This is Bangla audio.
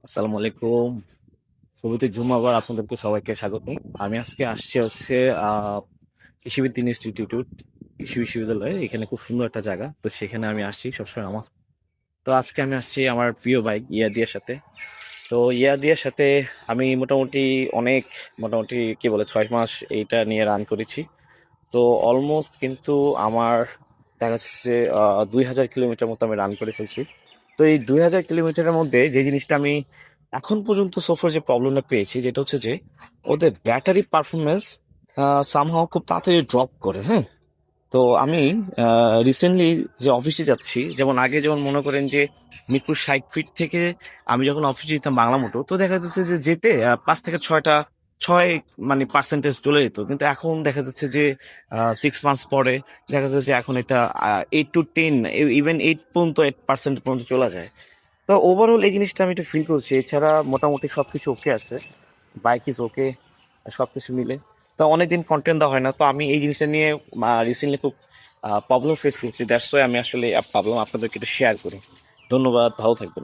আসসালামু আলাইকুম। শুরুতে জুম্মাবার আপনাদেরকে সবাইকে স্বাগত। আমি আজকে আসছি হচ্ছে কৃষিবিজ্ঞান ইনস্টিটিউট, কৃষি বিশ্ববিদ্যালয়। এখানে খুব সুন্দর একটা জায়গা, তো সেখানে আমি আসছি সবসময় আমার। তো আজকে আমি আসছি আমার প্রিয় বাইক ইয়াদিয়ার সাথে। তো ইয়াদিয়ার সাথে আমি অনেক মোটামুটি কি বলে 6 মাস এইটা নিয়ে রান করেছি। তো অলমোস্ট কিন্তু আমার দেখা যাচ্ছে 2000 কিলোমিটার মতো আমি রান করে ফেলছি। তো এই 2000 কিলোমিটারের মধ্যে যে জিনিসটা আমি এখন পর্যন্ত সোফার যে প্রবলেমটা পেয়েছি, যেটা হচ্ছে যে ওদের ব্যাটারি পারফরমেন্স সামহাও খুব তাড়াতাড়ি ড্রপ করে। হ্যাঁ, তো আমি রিসেন্টলি যে অফিসে যাচ্ছি, যেমন আগে যেমন মনে করেন যে মিরপুর 60 ফিট থেকে আমি যখন অফিসে যেতাম বাংলা মোটর, তো দেখা যাচ্ছে যে যেতে 5 থেকে 6 মানে পার্সেন্টেজ চলে যেত, কিন্তু এখন দেখা যাচ্ছে যে 6 মান্থস পরে দেখা যাচ্ছে যে এখন এটা 8 to 10, ইভেন 8% পর্যন্ত চলে যায়। তো ওভারঅল এই জিনিসটা আমি একটু ফিল করছি। এছাড়া মোটামুটি সবকিছু ওকে আছে, বাইক ইজ ওকে, সবকিছু মিলে। তো অনেকদিন কন্টেন্ট দেওয়া হয় না, তো আমি এই জিনিসটা নিয়ে রিসেন্টলি খুব প্রবলেম ফেস করছি। দ্যাটস ওয়াই আমি আসলে ভাবলাম আপনাদেরকে একটু শেয়ার করি। ধন্যবাদ, ভালো থাকবেন।